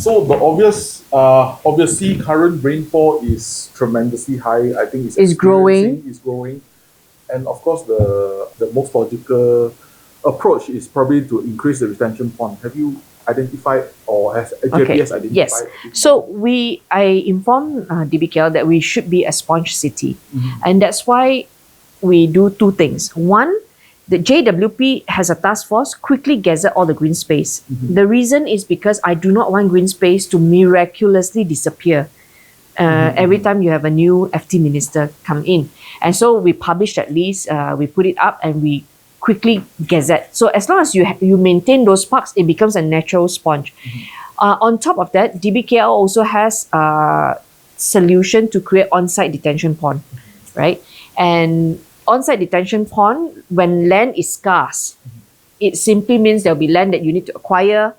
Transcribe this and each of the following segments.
So the obviously current rainfall is tremendously high. I think It's growing. It's growing, and of course the most logical approach is probably to increase the retention pond. Have you identified or has JPS identified? Yes. So I informed DBKL that we should be a sponge city, and that's why we do two things. One, the JWP has a task force quickly gather all the green space. The reason is because I do not want green space to miraculously disappear every time you have a new FT minister come in. And so we publish that list, we put it up, and we quickly gazette. So as long as you maintain those parks, it becomes a natural sponge. On top of that, DBKL also has a solution to create on-site detention pond, right? And on-site detention pond, when land is scarce, it simply means there will be land that you need to acquire.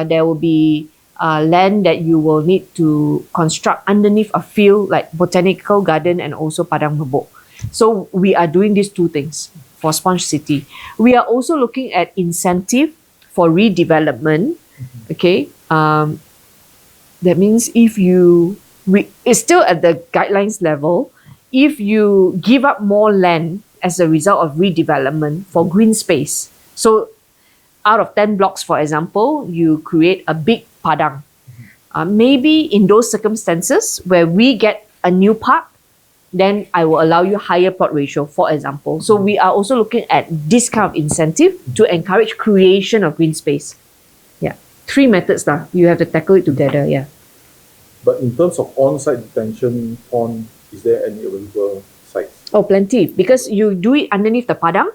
There will be land that you will need to construct underneath a field like botanical garden and also padang rebok. So we are doing these two things for Sponge City. We are also looking at incentive for redevelopment. Okay, that means it's still at the guidelines level. If you give up more land as a result of redevelopment for green space, so out of 10 blocks, for example, you create a big padang. Maybe in those circumstances where we get a new park, then I will allow you higher plot ratio, for example. So we are also looking at this kind of incentive to encourage creation of green space. Yeah, 3 methods lah. You have to tackle it together. Yeah. But in terms of on-site detention pond, is there any available sites? Oh, plenty. Because you do it underneath the padang,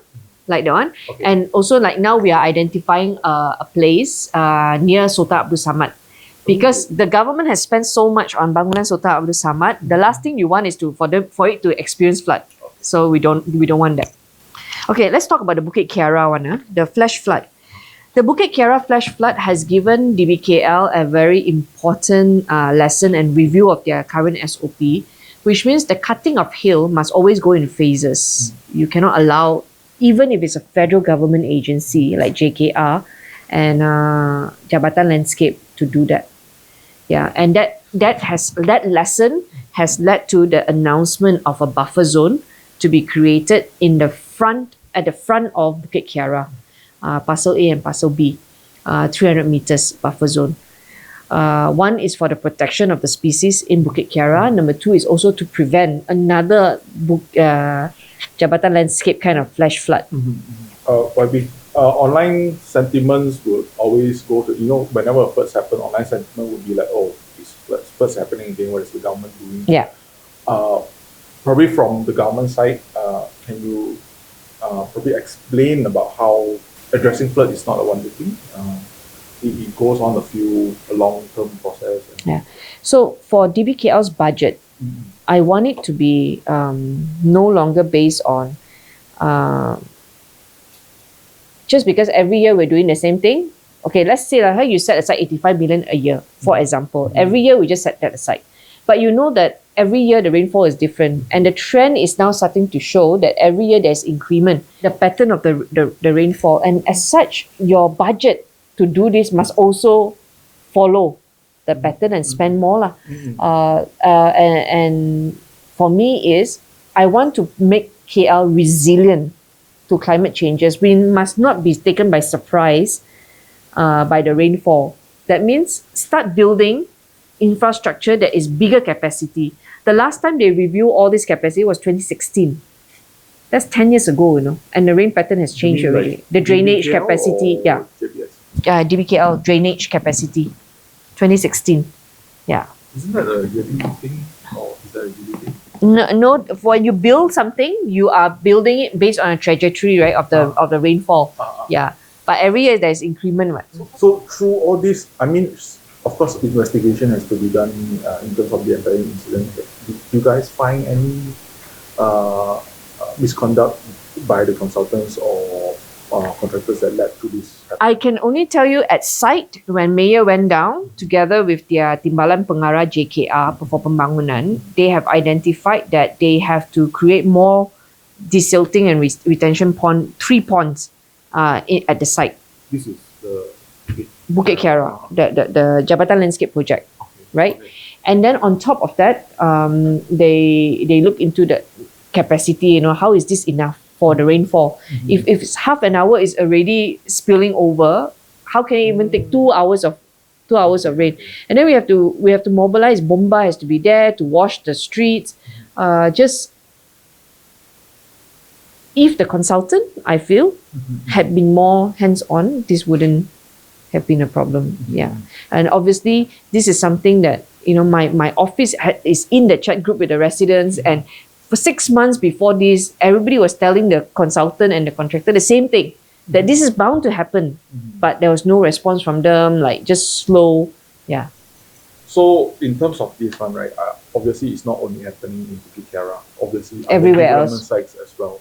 like that one. Okay. And also like now we are identifying a place near Sultan Abdul Samad. Because the government has spent so much on bangunan Sultan Abdul Samad, the last thing you want is for it to experience flood. So we don't want that. Okay, let's talk about the Bukit Kiara one, the flash flood. The Bukit Kiara flash flood has given DBKL a very important lesson and review of their current SOP, which means the cutting of hill must always go in phases. You cannot allow, even if it's a federal government agency like JKR and Jabatan Landscape, to do that. Yeah, and that lesson has led to the announcement of a buffer zone to be created at the front of Bukit Kiara, Parcel A and Parcel B, 300 meters buffer zone. One is for the protection of the species in Bukit Kiara. Number 2 is also to prevent another Jabatan Landscape kind of flash flood. Online sentiments would always go to, whenever floods happen, online sentiment would be like, oh, this floods happening again, what is the government doing? Yeah. Probably from the government side, can you probably explain about how addressing flood is not a one-day thing? It goes on a long-term process. Yeah. So for DBKL's budget, I want it to be no longer based on just because every year we're doing the same thing. Okay, let's say like you set aside 85 million a year, for example. Every year we just set that aside. But you know that every year the rainfall is different, and the trend is now starting to show that every year there's increment, the pattern of the rainfall. And as such, your budget to do this must also follow the pattern and spend more. And for me is, I want to make KL resilient to climate changes. We must not be taken by surprise by the rainfall. That means start building infrastructure that is bigger capacity. The last time they reviewed all this capacity was 2016. That's 10 years ago, and the rain pattern has changed already. The drainage capacity, DBKL drainage capacity, 2016. Yeah. Isn't that a yearly thing, or is that a yearly thing? No, when you build something, you are building it based on a trajectory, right, of the rainfall. Yeah. But every year there's increment, right? So through all this, I mean, of course, investigation has to be done in terms of the entire incident. Did you guys find any misconduct by the consultants or contractors that led to this? I can only tell you at site, when Mayor went down together with their Timbalan Pengarah JKR for pembangunan, they have identified that they have to create more desilting and retention pond, 3 ponds at the site. This is the Bukit Kiara, the Jabatan Landscape Project, Okay. right? Okay. And then on top of that, they look into the capacity. How is this enough for the rainfall? If it's half an hour is already spilling over, how can it even take 2 hours of rain? And then we have to mobilize. Bomba has to be there to wash the streets. Just if the consultant, I feel, had been more hands-on, this wouldn't have been a problem. Yeah. And obviously, this is something that, my office is in the chat group with the residents. And for 6 months before this, everybody was telling the consultant and the contractor the same thing, that this is bound to happen. But there was no response from them, like just slow. Yeah. So in terms of this one, right, obviously it's not only happening in Bukit Kiara, obviously other Everywhere development else. sites as well.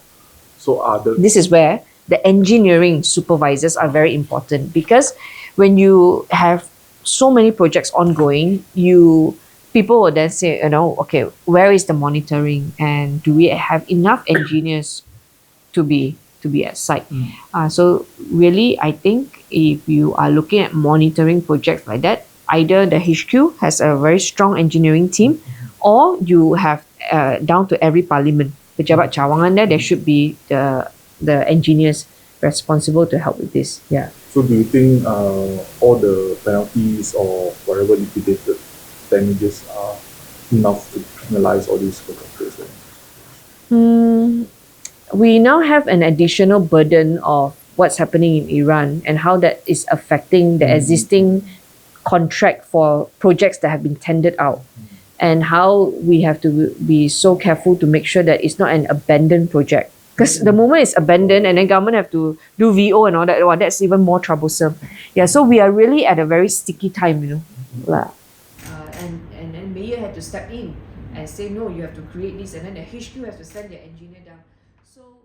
So are the This is where the engineering supervisors are very important, because when you have so many projects ongoing, people will then say, okay, where is the monitoring, and do we have enough engineers to be at site? So really, I think if you are looking at monitoring projects like that, either the HQ has a very strong engineering team, or you have down to every parliament, pejabat cawangan there should be the engineers responsible to help with this. Yeah. So do you think all the penalties or whatever liquidated damages are enough to penalize all these contractors? We now have an additional burden of what's happening in Iran and how that is affecting the existing contract for projects that have been tendered out, and how we have to be so careful to make sure that it's not an abandoned project. Because the moment it's abandoned and then government have to do VO and all that, that's even more troublesome. Yeah, so we are really at a very sticky time, lah. And then Mayor had to step in and say, no, you have to create this, and then the HQ has to send their engineer down. So